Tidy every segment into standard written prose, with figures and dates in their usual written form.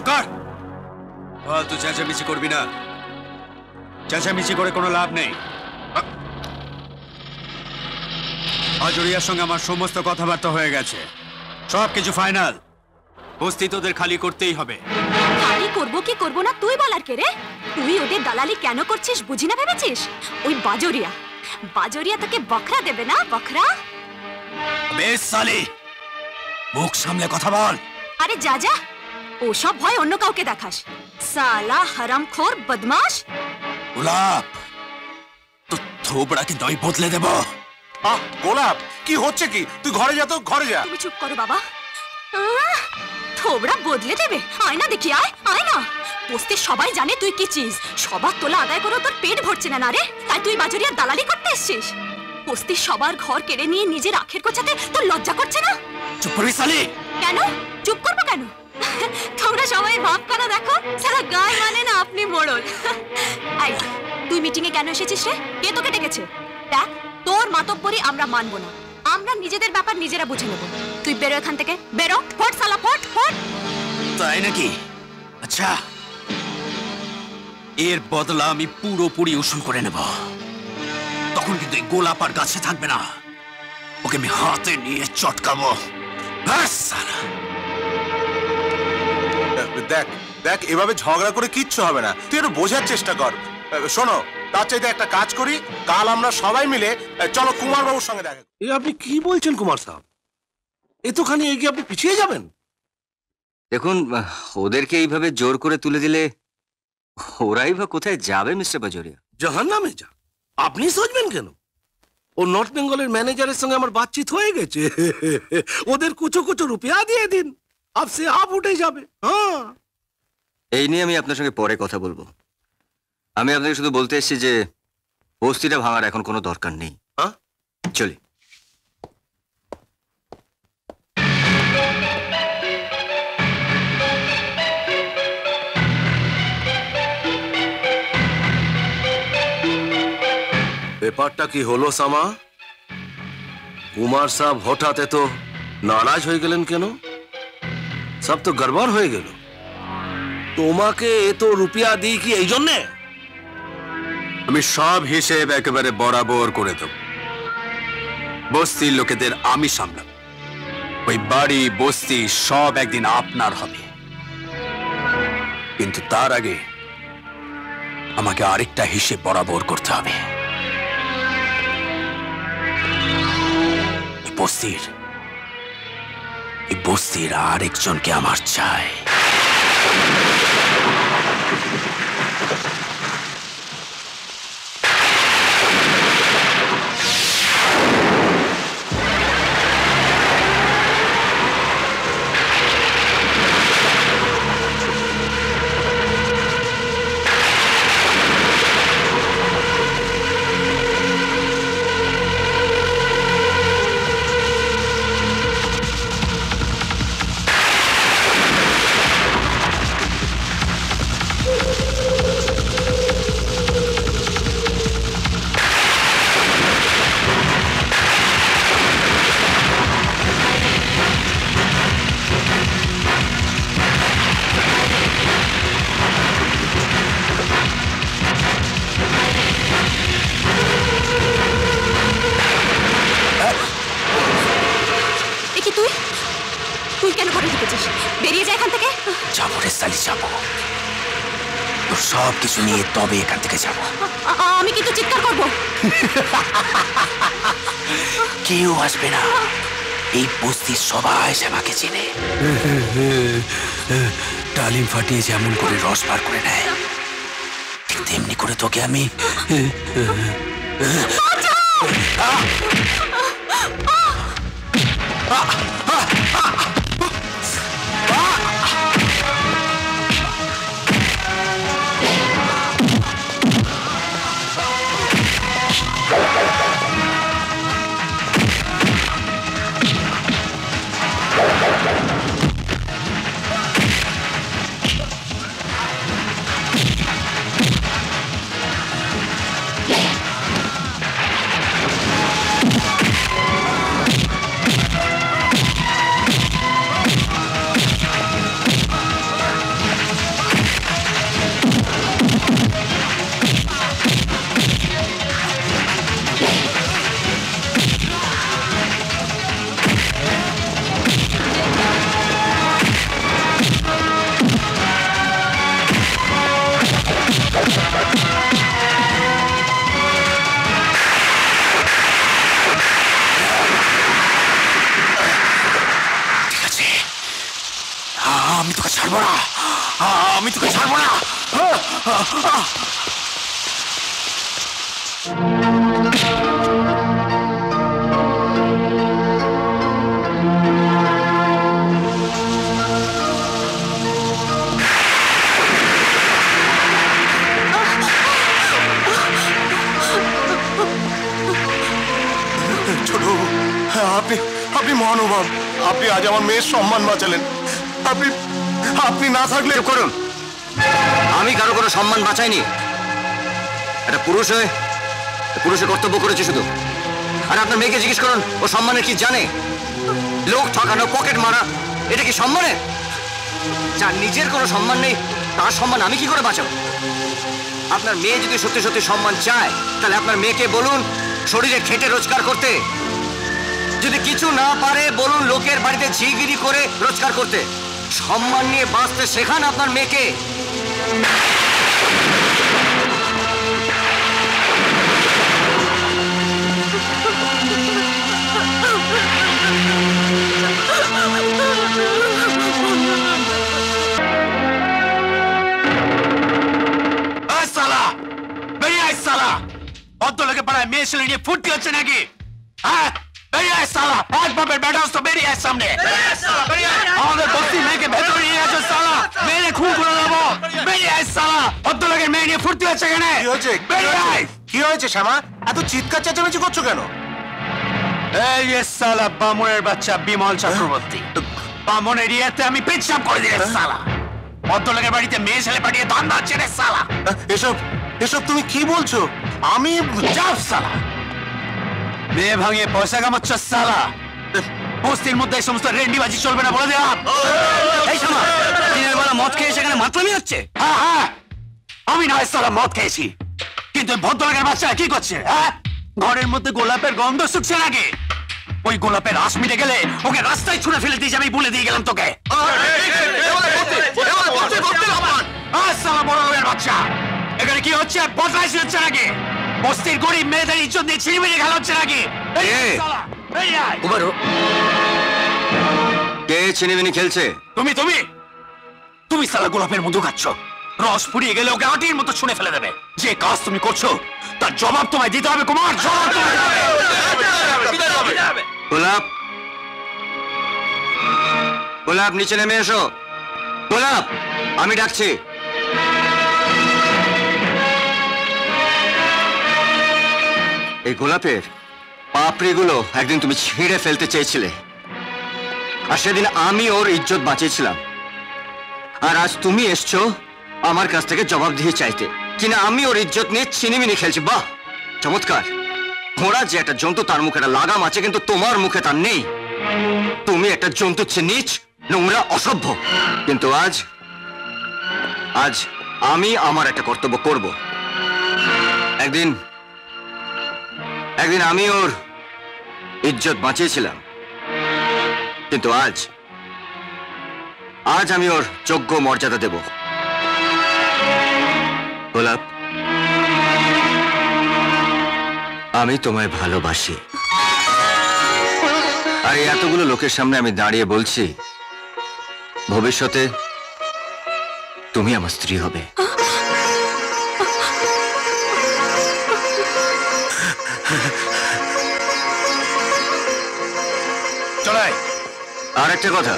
চুপ কর। তুই চেঁচামেচি করবি না, চেঁচামেচি করে কোনো লাভ নেই। বাজরিয়ার সঙ্গে আমার সমস্ত কথাবার্তা হয়ে গেছে, সবকিছু ফাইনাল। বস্তি তোদের খালি করতেই হবে। খালি করবো কি করবো না তুই বলার কে রে? তুই ওদের দালালি কেন করছিস বুঝি না ভেবেছিস? ওই বাজরিয়া বাজরিয়া তোকে বখরা দেবে না? বখরা? বেশ সালি, মুখ সামলে কথা বল। আরে যা যা, ওসব ভয় অন্য কাউকে দেখাস। সালা হারামখোর বদমাশ। গোলাপ, তো থোবড়াকে দই বদলে দেব। গোলাপ, কি হচ্ছে কি? তুই ঘরে যা তো, ঘরে যা। তুমি চুপ করো বাবা। থোবড়া বদলে দেবে? আয় না দেখি, আয় আয় না। বস্তির সবাই জানে তুই কি চিজ। সবার তোলা আদায় করে তোর পেট ভরছে না রে, তাই তুই বাজরিয়ার দালালি করতে এসছিস। বস্তির সবার ঘর কেড়ে নিয়ে নিজের আখের গোছাতে তোর লজ্জা করছে না? চুপ করবি সালি? কেন চুপ করবো কেন? তোমরা সবাই ভাব করে দেখো, সারা গায়ে মানে না আপনি মোড়ল। আই, তুই মিটিং এ কেন এসেছিস রে? কে তোকে ডেকেছে? দেখ, তোর মাতব্বরি আমরা মানবো না। আমরা নিজেদের ব্যাপার নিজেরা বুঝে নেব। তুই বেরো এখান থেকে, বেরো। ফট সালা, ফট ফট। তাই নাকি? আচ্ছা, এর বদলা আমি পুরোপুরি উসুল করে নেব। তখন কিন্তু এই গোলাপ আর গাছে থাকবে না, ওকে আমি হাতে নিয়ে চটকাবো। দেখ দেখ, এভাবে ঝগড়া করে কিচ্ছু হবে না। তুই একটু বোঝার চেষ্টা কর। শোনো, তার চাইতে একটা কাজ করি, কাল আমরা সবাই মিলে চলো কুমার বাবুর সঙ্গে দেখা। এ আপনি কি বলছেন কুমার সাহেব? এতখানি এগিয়ে আপনি পিছিয়ে যাবেন? দেখুন, ওদেরকে এইভাবে জোর করে তুলে দিলে ওরাই বা কোথায় যাবে মিস্টার বাজরিয়া? জাহান্নামে যা। আপনি সোচবেন কেন? ও নর্থ বেঙ্গলের ম্যানেজারের সঙ্গে আমার বাতচিত হয়ে গেছে। ওদের কুচো কুচো রুপিয়া দিয়ে দিন, আপসে আপ উঠে যাবে। হ্যাঁ, এই নিয়ে আমি আপনার সঙ্গে পরে কথা বলবো। আমি আপনাকে শুধু বলতে এসেছি যে বস্তিটা ভাঙার এখন কোনো দরকার নেই। হ্যাঁ, চলি। ব্যাপারটা কি হলো সামা? কুমার সাহেব হঠাৎ এত নারাজ হয়ে গেলেন কেন? সব তো গড়বড় হয়ে গেল। তোমাকে এত রুপিয়া দিই কি এই জন্যে? আমি সব হিসেব একেবারে বরাবর করে দেব। বস্তির লোকেদের আমি সামলাব। ওই বাড়ি বস্তি সব একদিন আপনার হবে, কিন্তু তার আগে আমাকে আরেকটা হিসেব বরাবর করতে হবে। এই বস্তির আরেকজনকে আমার চাই। বেরিয়ে যা এখান থেকে। যাবো রে সালি, যাবো। তোর সব কিছু নিয়ে তবে এখান থেকে যাবো। আমি কিন্তু চিৎকার করবো। কেউ আসবে না, এই বস্তির সবাই আমাকে চেনে। ডালিম ফাটিয়ে যেমন করে রস বার করে নেয়, ঠিক তেমনি করে তোকে আমি। ছাড়বো না, আমি তোকে ছাড়বো না। ছোট, আপনি আপনি মহানুভব। আপনি আজ আমার মেয়ের সম্মান বাঁচালেন। আপনি আপনি না থাকলে। চুপ করুন, আমি কারো কোনো সম্মান বাঁচাইনি। একটা পুরুষ হয়ে পুরুষের কর্তব্য করেছে শুধু। আর আপনার মেয়েকে জিজ্ঞেস করুন ও সম্মানের কি জানে? লোক ঠকানো, পকেট মারা, এটা কি সম্মানের? যার নিজের কোনো সম্মান নেই তার সম্মান আমি কি করে বাঁচাবো? আপনার মেয়ে যদি সত্যি সত্যি সম্মান চায় তাহলে আপনার মেয়েকে বলুন শরীরে খেটে রোজগার করতে। যদি কিছু না পারে বলুন লোকের বাড়িতে ঝিগিরি করে রোজগার করতে। সম্মান নিয়ে বাঁচতে শেখান আপনার মেয়েকে। ভদ্রলোকে পাড়ায় মেয়ে ছেলে নিয়ে ফুর্তি হচ্ছে নাকি? হ্যাঁ, বেরিয়ে আয় সালা। এক বাপের বেটা তো বেরিয়ে আয় সামনে। আমাদের বস্তি মেয়েকে ভেতরে নিয়ে আসো সালা, মেয়ে খুন করে দেবো। বেরিয়ে আয় সালা। ভদ্রলোকের মেয়ে নিয়ে ফুর্তি হচ্ছে কেন? কি হয়েছে? বেরিয়ে আয়। কি হয়েছে শ্যামা? এত চিৎকার চেঁচামেচি করছো কেন? এই সালা বামুনের বাচ্চা বিমল চক্রবর্তী, বামুনের ইয়েতে আমি পেচ্ছাপ করে দিলে সালা। ভদ্রলোকের বাড়িতে মেয়ে ছেলে পাঠিয়ে ধান্দা হচ্ছে রে সালা। এসব এসব তুমি কি বলছো? আমি যাও সালা, মেয়ে ভাঙিয়ে পয়সা কামাচ্ছ সালা। বস্তির মধ্যে এই সমস্ত রেন্ডিবাজি চলবে না বলে দিলাম। এই শোনো, দিনের বেলা মদ খেয়ে সেখানে মাতলামি হচ্ছে। হ্যাঁ হ্যাঁ, আমি না সালা মদ খেয়েছি, কিন্তু ভদ্রলোকের বাচ্চা কি করছে? হ্যাঁ, ঘরের মধ্যে গোলাপের গন্ধ শুকছে নাকি? ওই গোলাপের রাস মিটে গেলে ওকে রাস্তায় ছুঁড়ে ফেলে দিয়ে আমি বলে দিয়ে গেলাম তোকে। সালা বড় লোকের বাচ্চা, এখানে কি হচ্ছে? বদমাইশি হচ্ছে নাকি? বস্তির গরিব মেয়েদের ইজ্জত দিয়ে ছিনিমিনি খেলা হচ্ছে নাকি? কে ছিনিমিনি খেলছে? তুমি তুমি তুমি সালা গোলাপের মধু খাচ্ছ, রস ফুরিয়ে গেলে ওকে আটির মতো ছুঁড়ে ফেলে দেবে। যে কাজ তুমি করছো তার জবাব তোমায় দিতে হবে কুমার, জবাব তোমায় দিতে হবে। গোলাপ, গোলাপ নিচে নেমে এসো। গোলাপ, আমি ডাকছি। এই গোলাপের পাপড়িগুলো একদিন তুমি ছিঁড়ে ফেলতে চেয়েছিলে, আর সেদিন আমি ওর ইজ্জত বাঁচিয়েছিলাম। আর আজ তুমি এসছো আমার কাছ থেকে জবাব দিয়ে চাইতে কিনা আমি ওর ইজ্জত নিয়ে ছিনিমিনি খেলছি। বাহ, চমৎকার। ঘোড়া যে একটা জন্তু তার মুখে একটা লাগাম আছে, কিন্তু তোমার মুখে তার নেই। তুমি একটা জন্তু, নীচ, নোংরা, অসভ্য। কিন্তু আজ আজ আমি আমার একটা কর্তব্য করব। একদিন আমি ওর ইজ্জত বাঁচিয়েছিলাম, কিন্তু আজ আমি ওর যোগ্য মর্যাদা দেব। গোলাপ, আমি তোমায় ভালোবাসি। আর এই এতগুলো লোকের সামনে আমি দাঁড়িয়ে বলছি, ভবিষ্যতে তুমি আমার স্ত্রী হবে। চলাই। আর একটা কথা,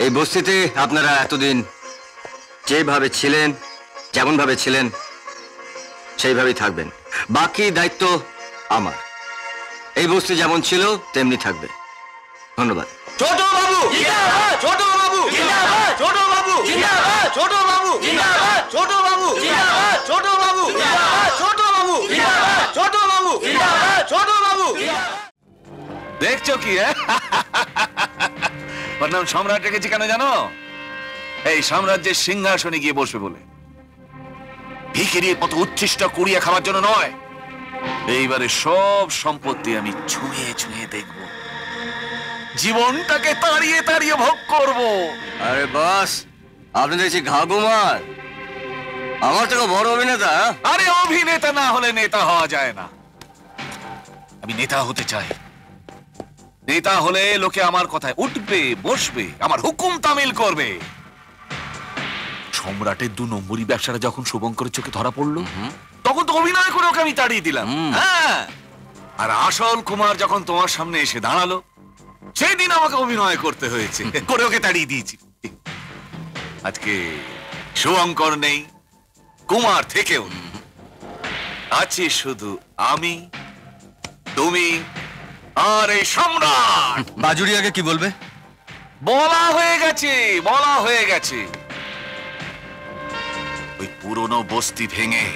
এই বস্তিতে আপনারা এতদিন যেভাবে ছিলেন, যেমন ভাবে ছিলেন, সেইভাবেই থাকবেন। বাকি দায়িত্ব আমার। এই বস্তি যেমন ছিল তেমনি থাকবে। ধন্যবাদ। ছোট বাবু, ছোট বাবু, ছোট বাবু, ছোট বাবু, ছোট বাবু, ছোট বাবু, ছোট বাবু, ছোট বাবু, ছোট বাবু। দেখছো কি? ওর নাম সম্রাট রেখেছি কেন জানো? এই সাম্রাজ্যের সিংহাসনে গিয়ে বসবে বলে। ভিখিরির মতো উচ্ছিষ্ট কুড়িয়ে খাওয়ার জন্য নয়। এইবারে সব সম্পত্তি আমি ছুঁয়ে ছুঁয়ে দেখব, জীবনটাকে তাড়িয়ে তাড়িয়ে ভোগ করব। আরে বাস, আপনি দেখছি ঘাগুমার। আমার থেকে বড় অভিনেতা। আরে অভিনেতা না হলে নেতা হওয়া যায় না। আমি নেতা হতে চাই, নেতা হলে লোকে আমার কথায় উঠবে, বসবে, আমার হুকুম তামিল করবে। সম্রাটের 2 নম্বরই ব্যবসাটা যখন শুভঙ্করের চোখে ধরা পড়লো, তখন তো অভিনয় করে ওকে আমি তাড়িয়ে দিলাম। হ্যাঁ, আর আসল কুমার যখন তোমার সামনে এসে দাঁড়ালো, সেই দিন আমাকে অভিনয় করতে হয়েছে, করে ওকে তাড়িয়ে দিয়েছি। আজকে শুভঙ্কর নেই, কুমার থেকেও আছি শুধু আমি, তুমি আর এই সম্রাট। বাজুরিয়াকে কি বলবে? বলা হয়ে গেছে, বলা হয়ে গেছে। ওই পুরনো বস্তি ভেঙে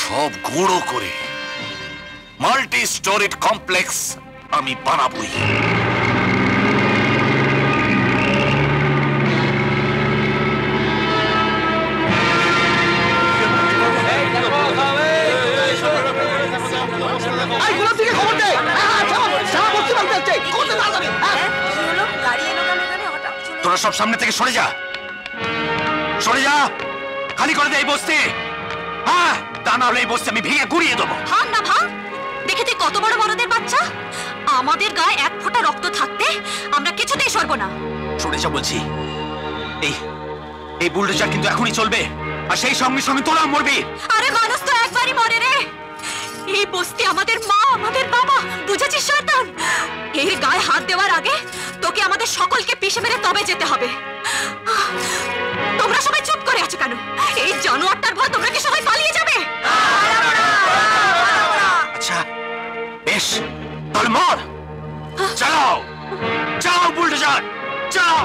সব গুঁড়ো করে মাল্টি স্টোরিড কমপ্লেক্স আমি বানাবই। তোরা সব সামনে থেকে সরে যা, সরে যা, খালি করে দে এই বস্তি। হ্যাঁ, তা না হলে এই বস্তি আমি ভেঙে গুড়িয়ে দেবো। ভাঙ না ভাঙ, দেখেছি কত বড় বড়দের বাচ্চা। আমাদের গায়ে 1 ফোঁটা রক্ত থাকতে আমরা কিছুতেই সরব না। সরে যা বলছি। এই বুলডোজার কিন্তু এখনই চলবে, আর সেই সঙ্গে সঙ্গে তোরা মরবি। আরে মানুষ তো একবারই মরে রে। এই বস্তি আমাদের মা, আমাদের বাবা, বুঝেছিস শয়তান? এর গায়ে হাত দেওয়ার আগে তোকে আমাদের সকলকে পিষে মেরে তবে যেতে হবে। তোমরা সবাই চুপ করে আছো কেন? এই জানোয়ারটার ভয় তোমরা কি সবাই পালিয়ে যাবে? আচ্ছা বেশ, তাহলে মর। চালাও, চালাও বুলডোজার, চালাও।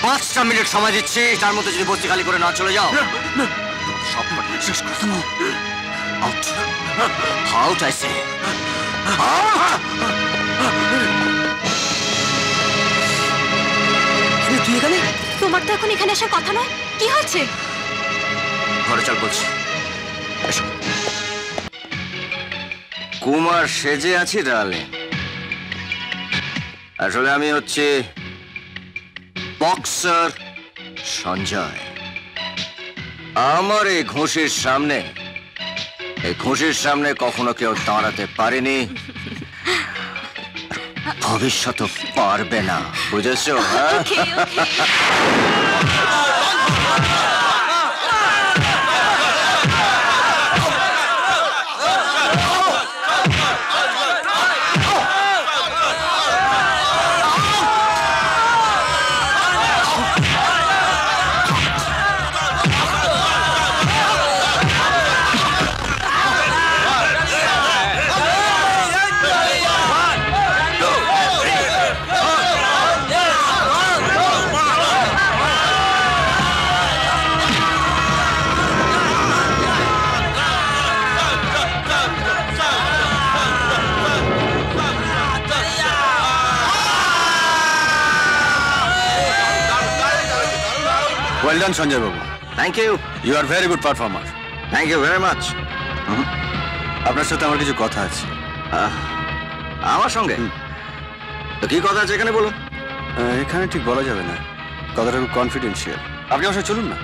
পাঁচটা মিনিট সময় দিচ্ছি, তার মধ্যে যদি বস্তি খালি করে না চলে যাও স্বপ্নটা শেষ করে দেবো। আউট, আউট আইসে। তুই এখানে? তোমার তো এখন এখানে আসার কথা নয়, কি হয়েছে? ঘরে চল বলছি। কুমার সেজে আছি ডার্লিং, আসলে আমি হচ্ছে বক্সার সঞ্জয়। আমার এই ঘুষির সামনে কখনো কেউ দাঁড়াতে পারেনি, ভবিষ্যতে পারবে না, বুঝেছো? হ্যাঁ, well done Sanjay babu, thank you, you are very good performer. Thank you very much. আপনার সাথে আমার কিছু কথা আছে। আমার সঙ্গে তো কি কথা আছে এখানে বলুন? এখানে ঠিক বলা যাবে না, কথাটা খুব কনফিডেন্সিয়াল। আপনি আমার সাথে চলুন না।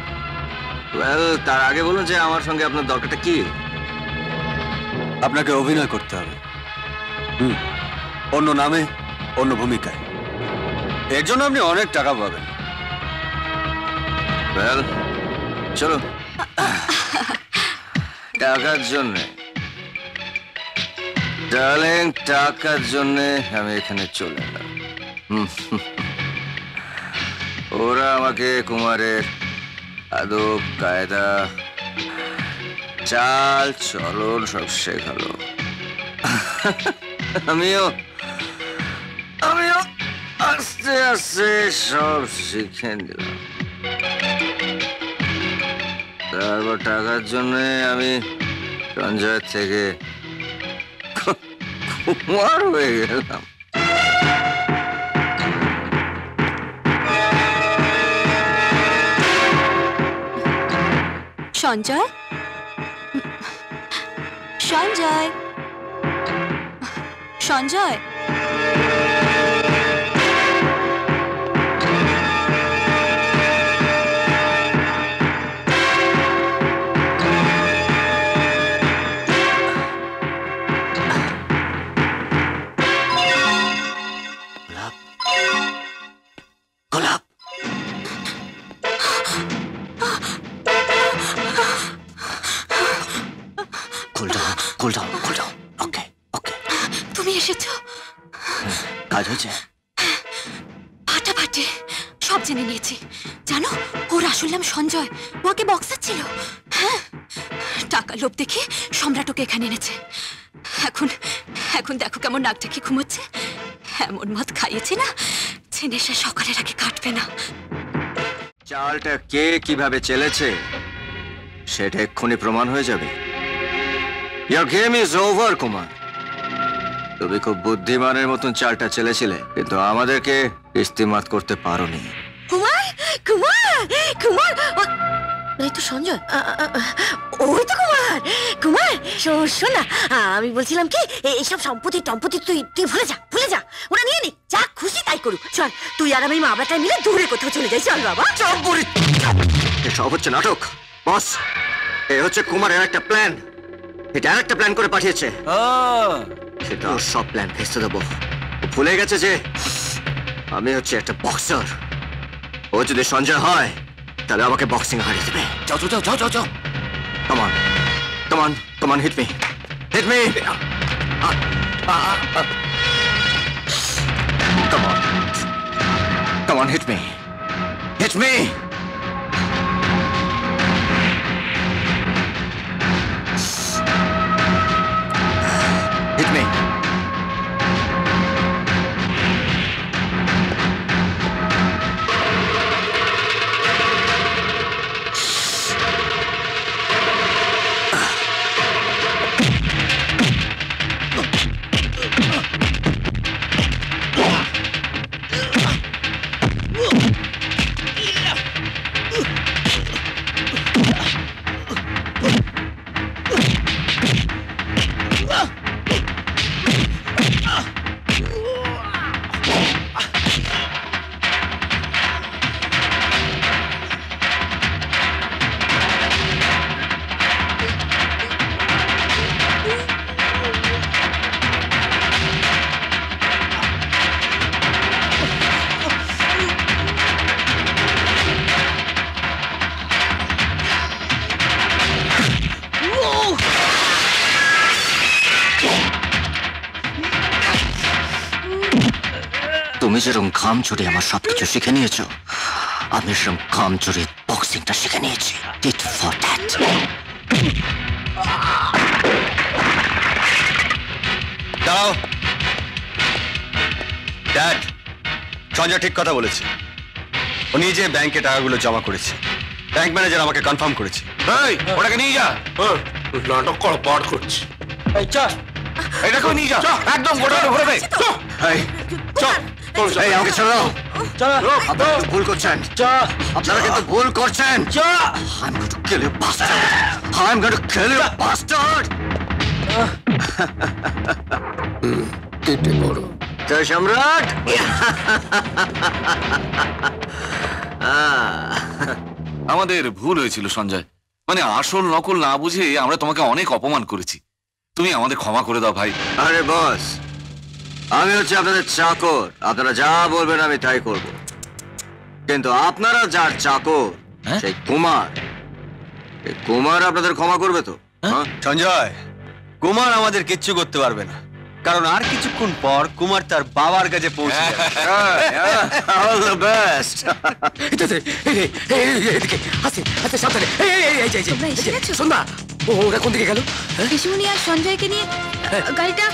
ওয়েল, তার আগে বলুন যে আমার সঙ্গে আপনার দরকারটা কি? আপনাকে অভিনয় করতে হবে, অন্য নামে, অন্য ভূমিকায়। এর জন্য আপনি অনেক টাকা পাবেন। ওয়েল, চলো। টাকার জন্যে ডার্লিং, টাকার জন্যে আমি এখানে চলে এলাম। ওরা আমাকে কুমারের আদব কায়দা চাল চলন সব শেখালো। আমিও আস্তে আস্তে সব শিখে নিলাম। তারপর টাকার জন্য আমি সঞ্জয় থেকে কুমার হয়ে গেলাম। সঞ্জয়, সঞ্জয়, সঞ্জয়, গোলাপ, cool down. Okay. তুমি এসেছো? কাজ হয়েছে? ফাটাফাটি সব জেনে নিয়েছি। জানো, ওর আসল নাম সঞ্জয়, ওকে বক্সার ছিল। হ্যাঁ, টাকা লোভ দেখে সম্রাট ওকে এখানে এনেছে। এখন দেখো কেমন নাক ঢেকে ঘুমোচ্ছে। এমন মদ খাইয়েছি না যে নেশা সকালের আগে কাটবে না। চালটা কে কিভাবে চেলেছে সেটা এক্ষুনি প্রমাণ হয়ে যাবে। Your game is over, Kumar. তুমি খুব বুদ্ধিমানের মতন চালটা চেলেছিলে, কিন্তু আমাদেরকে ইস্তেমাল করতে পারোনি। কুমার, এই তো সঞ্জয়, ওই তো কুমার। শোন না, আমি বলছিলাম কি, এইসব সম্পত্তি তুই ভুলে যা, ওরা নিয়ে নি, যা খুশি তাই করুক। চল, তুই আর আমি মা বেটা মিলে দূরে কোথাও চলে যাই। চল বাবা, চল। এসব হচ্ছে নাটক, বস। এ হচ্ছে কুমারের একটা প্ল্যান। এটা আরেকটা প্ল্যান করে পাঠিয়েছে। সেটা সব প্ল্যান ভেস্তে দেবো। ও ভুলে গেছে যে আমি হচ্ছে একটা বক্সার। ও যদি সঞ্জয় হয় তাহলে আমাকে বক্সিং হারিয়ে দেবে। যাও। Come on, hit me. Come on, hit me. Hit me. তুমি যেরকম ঘাম চড়ে আমার সবকিছু শিখে নিয়েছো, আমি সেরকম ঘাম চড়ে বক্সিংটা শিখে নিয়েছি। Tit for that. দাঁড়াও। ড্যাড, সঞ্জয় ঠিক কথা বলেছে। ও নিজে ব্যাংকে টাকাগুলো জমা করেছে। ব্যাংক ম্যানেজার আমাকে কনফার্ম করেছে। ওটাকে নিয়ে যা। নাটক কর, পার করছি। এটাকেও নিয়ে যা, একদম গোটা ভরে দে। এই আমাকে ছেড়ে দাও। আপনারা কিন্তু ভুল করছেন। আপনারা কিন্তু ভুল করছেন। I'm going to kill you, bastard! I'm going to kill you, bastard! কেটে পড়ো জয় সম্রাট। আমাদের ভুল হয়েছিল সঞ্জয়, মানে আসল নকল না বুঝে আমরা তোমাকে অনেক অপমান করেছি। তুমি আমাদের ক্ষমা করে দাও ভাই। আরে বস, আমি হচ্ছে আপনাদের চাকর, আপনারা যা বলবেন আমি তাই করব। কিন্তু আপনারা যার চাকর সেই কুমার, এই কুমার আপনাদের ক্ষমা করবে তো? সঞ্জয়, কুমার আমাদের কিচ্ছু করতে পারবে না, কারণ আর কিছুক্ষণ পর কুমার তার বাবার কাছে পৌঁছে যাবে। All the best. তোমরা ওরা কোন দিকে গেল? পিসিমণি আর সঞ্জয়কে নিয়ে গাড়িটা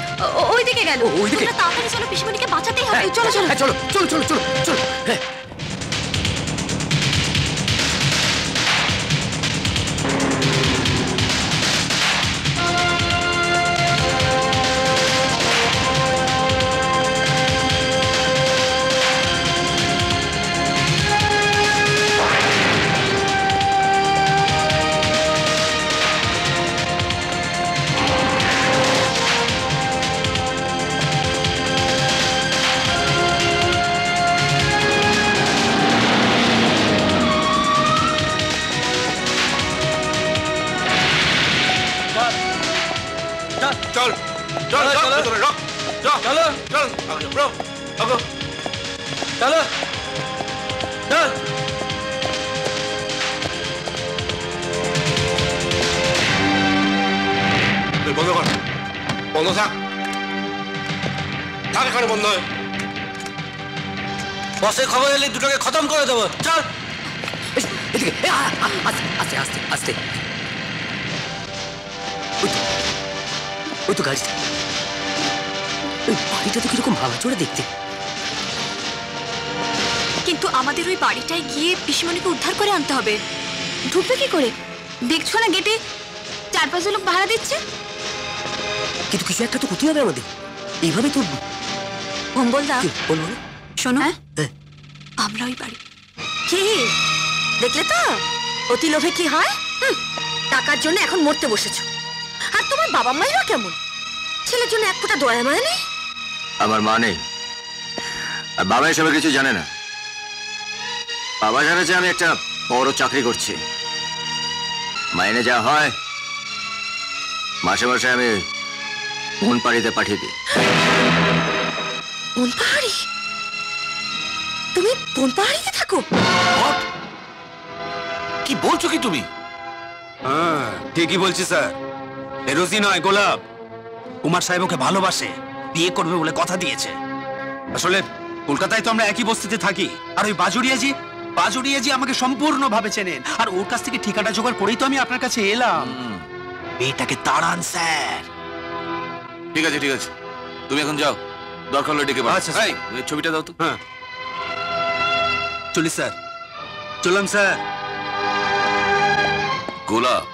ওই দিকে গেল। তোমরা তাড়াতাড়ি চলো, পিসিমণিকে বাঁচাতেই হবে। চলো চলো চলো চলো চলো চলো চলো। চল চল চল চল চল চল ব্রো আগো চলো চল। বন্ধ কর, বন্ধ থাক, থাক এখানে বন্ধ হয়। বসের খবর এলে দুটোকে খতম করে দেবো। চল আস্তে আস্তে আস্তে। ওই তো গাছটা, ওই বাড়িটা তো কিরকম ভাঙা চড়ে দেখতে। কিন্তু আমাদের ওই বাড়িটায় গিয়ে পিসিমণিকে উদ্ধার করে আনতে হবে। ঢুকবে কি করে? দেখছো না গেটে 4-5 লোক পাহারা দিচ্ছে। কিন্তু কিছু একটা তো করতে হবে আমাদের, এইভাবে তো। ভম্বলদা বলবো শোনো, আমরা ওই বাড়ি। কি দেখলে তো অতি লোভে কি হয়? টাকার জন্য এখন মরতে বসেছো। আর তোমার বাবা মায়েরা কেমন? ছেলের জন্য এক ফোঁটা দয়া মায়া নেই। আমার মা নেই, আর বাবা এসবের কিছু জানে না। বাবা জানে যে আমি একটা বড় চাকরি করছি, মাইনে যা হয় মাসে মাসে আমি মন পাড়িতে পাঠিয়ে দিই। বন পাহাড়ি? তুমি বন পাহাড়িতে থাকো? কি বলছো কি তুমি? হ্যাঁ ঠিকই বলছি স্যার। এরোজি নয়, গোলাপ। কুমার সাহেব ওকে ভালোবাসে, বিয়ে করবে বলে কথা দিয়েছে। আসলে কলকাতায় তো আমরা একই বস্তিতে থাকি, আর ওই বাজুরিয়াজি আমাকে সম্পূর্ণভাবে চেনেন, আর ওর কাছ থেকে ঠিকানা জোগাড় করেই তো আমি আপনার কাছে এলাম। মেয়েটাকে তাড়ান স্যার। ঠিক আছে ঠিক আছে, তুমি এখন যাও, দরকার হলে ডেকে পাঠাও। আচ্ছা, স্যার। এই ছবিটা দাও তো। হ্যাঁ চলি স্যার, চললাম স্যার। গোলাপ,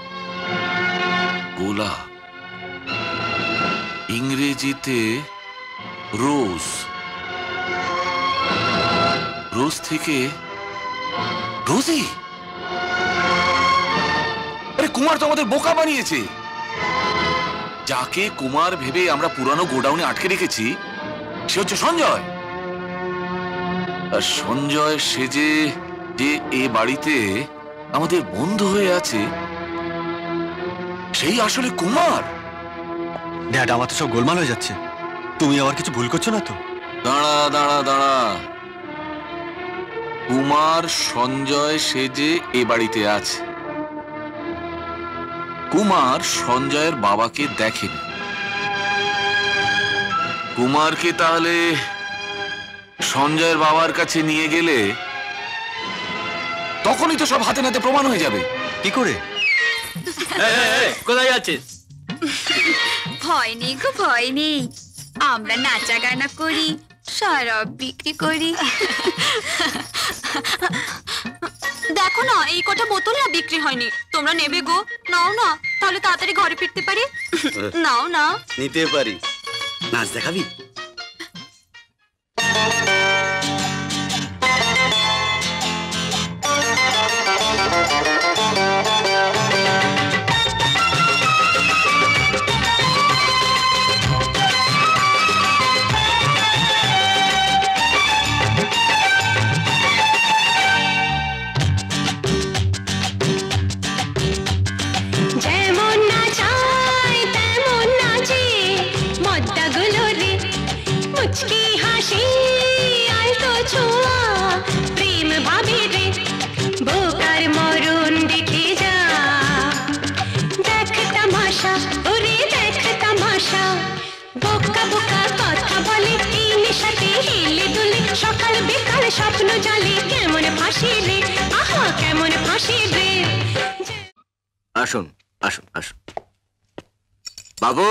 গোলাপ ইংরেজিতে রোজ, রোজ থেকে রোজি। আরে কুমার তো আমাদের বোকা বানিয়েছে। যাকে কুমার ভেবে আমরা পুরানো গোডাউনে আটকে রেখেছি সে হচ্ছে সঞ্জয়। আর সঞ্জয় সেজে যে এ বাড়িতে আমাদের বন্ধু হয়ে আছে, সেই আসলে কুমার। ড্যাড, আমার তো সব গোলমাল হয়ে যাচ্ছে। তুমি আবার কিছু ভুল করছো না তো? দাঁড়া দাঁড়া দাঁড়া, কুমার সঞ্জয় সেজে এ বাড়িতে আছে। কুমার সঞ্জয়ের বাবাকে দেখেনি। কুমারকে তাহলে সঞ্জয়ের বাবার কাছে নিয়ে গেলে তখনই তো সব হাতে নাতে প্রমাণ হয়ে যাবে। কি করে? কোথায় যাচ্ছিস? ভয় নেই গো, ভয় নেই। আমরা নাচা গানা করি, শরাব বিক্রি করি। দেখো না, এই কটা বোতল না বিক্রি হয়নি। তোমরা নেবে গো? নাও না, তাহলে তাড়াতাড়ি ঘরে ফিরতে পারি। নাও না। নিতে পারি। নাচ দেখাবি? মুচকি হাসি আলতো ছোঁয়া প্রেম ভাবে রে বোকার মরণ দেখে যা দেখ তামাশা ওরে দেখ তামাশা বোকা বোকা কথা বলে এই নেশাতে হেলে দুলে সকাল বিকাল স্বপ্ন জালে কেমন ফাঁসি রে আহা কেমন ফাঁসি রে আসুন আসুন আসুন बाबू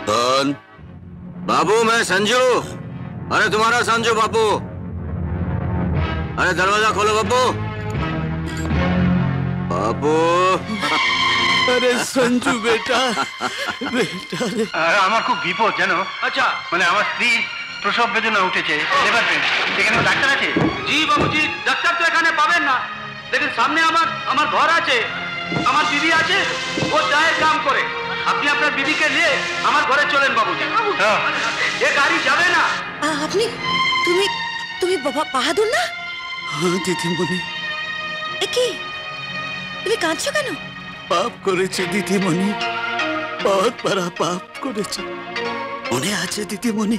कौन? बाबू मैं संजू। अरे तुम्हारा संजू बाबू। अरे दरवाजा खोलो बाबू। बाबू अरे संजू बेटा बेटा रे আমার খুব বিপদ জানো। আচ্ছা মানে আমার স্ত্রী প্রসব বেদনা উঠেছে লেবার পেন এখানে ডাক্তার আছে? জি বাবুজি ডাক্তার তো এখানে পাবেন না लेकिन सामने আমার ঘর আছে আমার বিবি আছে ও চায়ের কাম করে আপনি আপনার বিবিকে নিয়ে আমার ঘরে চলেন বাবুজি এ গাড়ি যাবে না আপনি তুমি তুমি বাহাদুর না? হ্যাঁ দিদিমণি এ কি তুমি কাঁদছো কেন? পাপ করেছে দিদিমণি বহুত বড় পাপ করেছে মনে আছে দিদিমণি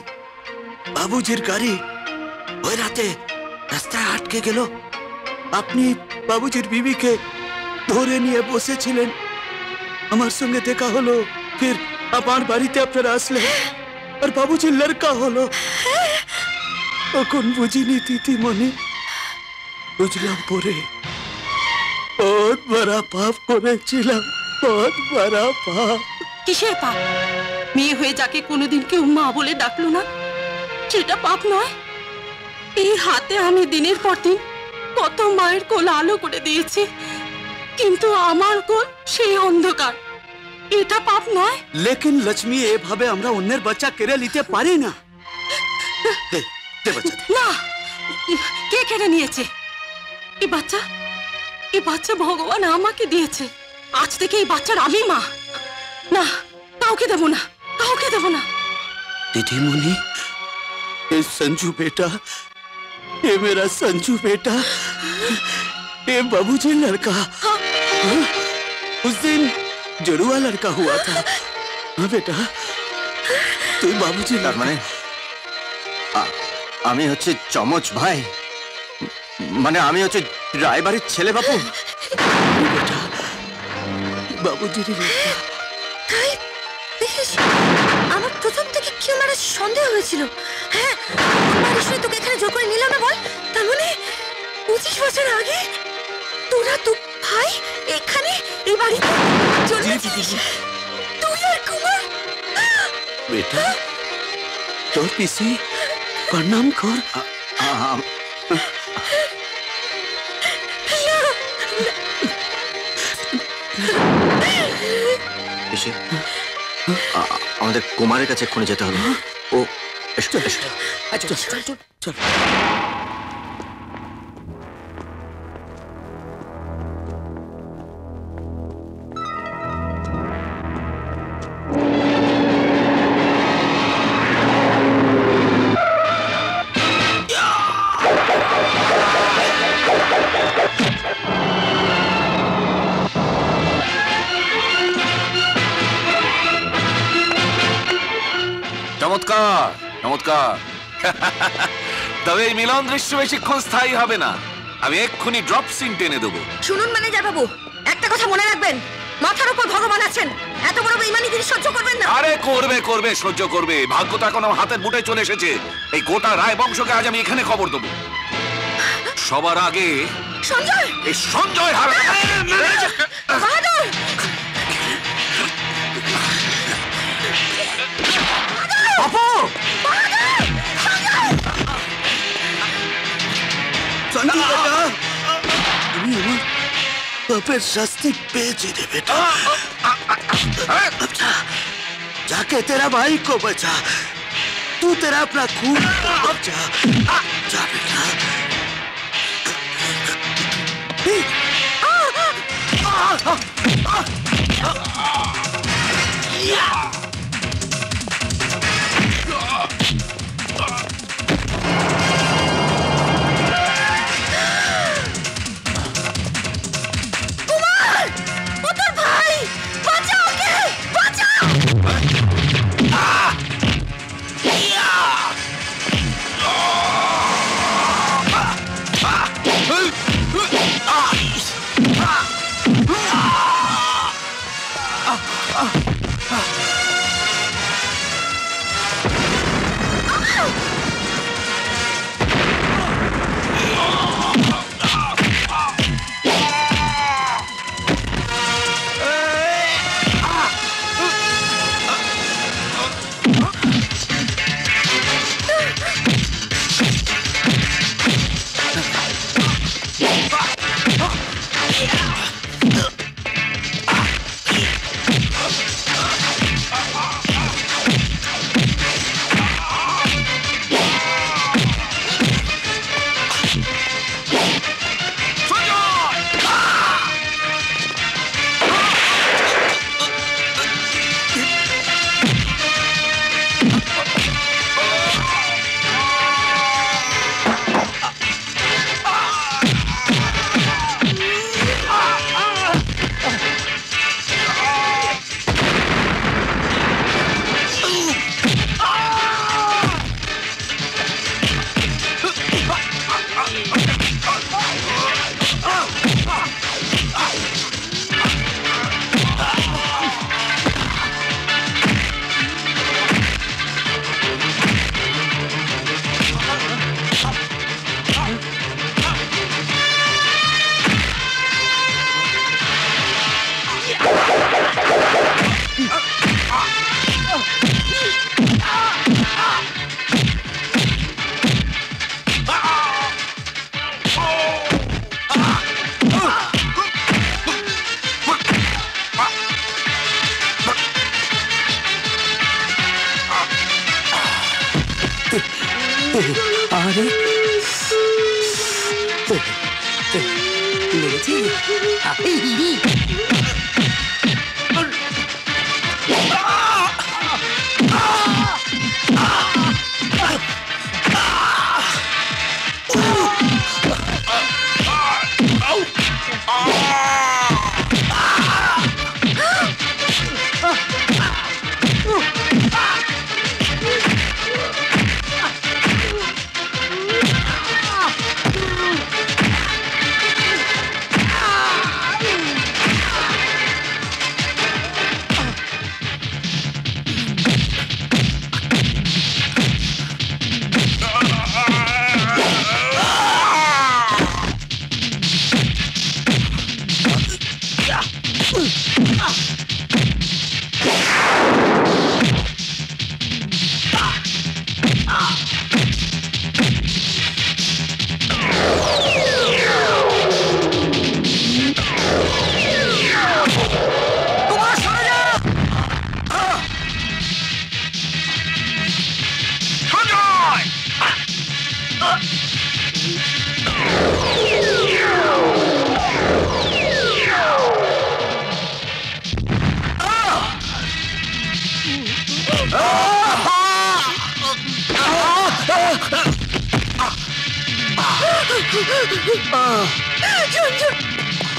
বাবুজির গাড়ি ওই রাতে রাস্তায় আটকে গেল আপনি বাবুজির বিবিকে ধরে নিয়ে বসেছিলেন আমার সঙ্গে দেখা হলো फिर আমার বাড়িতে আপনারা আসলেন আর বাবুজির লড়কা হলো তখন বুঝিনি দিদিমণি বুঝলাম পরে बहुत बड़ा पाप করেছিলাম बहुत बड़ा पाप কিসের পাপ? মেয়ে হয়ে যাকে কোনোদিন কেউ মা বলে ডাকলো না সেটা পাপ নয়? এই হাতে আমি দিনের পর দিন কত মায়ের কোল আলো করে দিয়েছি কিন্তু আমার কোল সেই অন্ধকার এটা পাপ নয়? लेकिन लक्ष्मी এভাবে আমরা অন্যের বাচ্চা কেড়ে নিতে পারি না দে বাচ্চা না কে কেড়ে নিয়েছে এই বাচ্চা ভগবান আমাকে দিয়েছে আজ থেকে এই বাচ্চার আমি মা না কাউকে দেব না কাউকে দেব না दीदीमुनि ये संजू बेटा ये मेरा संजू बेटा ये बाबूजी लड़का उस दिन जुड़वा लड़का हुआ था हाँ बेटा तू बाबूजी তার মানে আমি হচ্ছে চমচ ভাই মানে আমি হচ্ছে রায়বাড়ির ছেলে বাবু बेटा बाबूजी তাই দেখিস আমার প্রথম থেকে কি আমার সন্দেহ হয়েছিল হ্যাঁ আমার এসে তোকে এখানে জোর করে নিলাম না বল তার মানে 25 বছর আগে তোরা তো ভাই এখানে এই বাড়িতে চলে এসেছিস তুই আর কুমার बेटा तो किसी प्रणाम कर এসে আমাদের কুমারের কাছে এক্ষুনি যেতে হবে ও এসো এসো चल चल चल चल চমৎকার চমৎকার তবে এই মিলন দৃশ্য বেশিক্ষণ স্থায়ী হবে না আমি এক্ষুনি ড্রপ সিন টেনে দেবো শুনুন ম্যানেজার বাবু একটা কথা মনে রাখবেন মাথার উপর ভগবান আছেন এত বড় বেঈমানি তিনি সহ্য করবেন না আরে করবে করবে সহ্য করবে ভাগ্য তো এখন আমার হাতের মুঠে চলে এসেছে এই গোটা রায় বংশকে আজ আমি এখানে খবর দেবো সবার আগে সঞ্জয় এই সঞ্জয় বাহাদুর বাপু संजू बेटा তুমি আমার পাপের শাস্তি পেয়েছি রে बेटा जाके तेरा भाई को बचा तू तेरा अपना खून बचा जा बेटा আরে লেগেছে?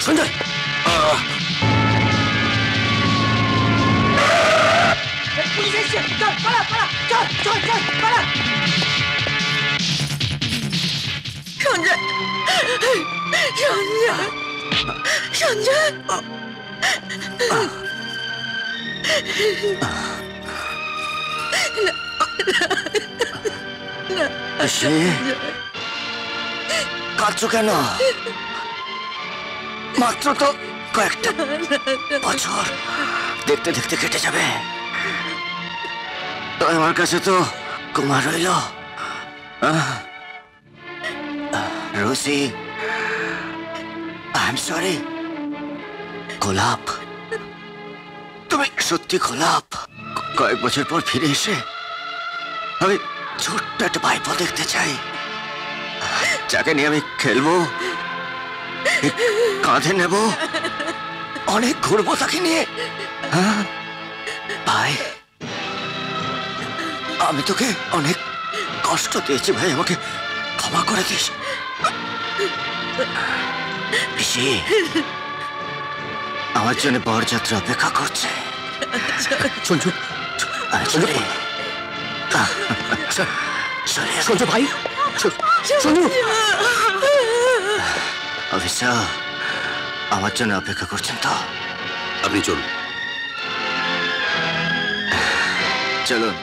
সঞ্জয় পুলিশ এসছে, চল পালা পালা, চল চল চল পালা। সঞ্জয় সঞ্জয় সঞ্জয় কাঁদছো কেন? মাত্র তো কয়েকটা বছর দেখতে দেখতে কেটে যাবে। তো আমার কাছে তো কুমার রইল। রোজি, আই এম সরি। গোলাপ, তুমি সত্যি গোলাপ। কয়েক বছর পর ফিরে এসে আমি ছোট্ট একটা ভাইপো দেখতে চাই, যাকে নিয়ে আমি খেলবো, কাঁধে নেব, অনেক ঘুরবো তাকে নিয়ে। ভাই, আমি তোকে অনেক কষ্ট দিয়েছি ভাই, আমাকে ক্ষমা করে দিস। পিসি আমার জন্য বরযাত্রা অপেক্ষা করছে। সঞ্জু, সঞ্জু ভাই, সঞ্জু অফিসার আমার জন্য অপেক্ষা করছেন তো? আপনি চলুন। চলুন।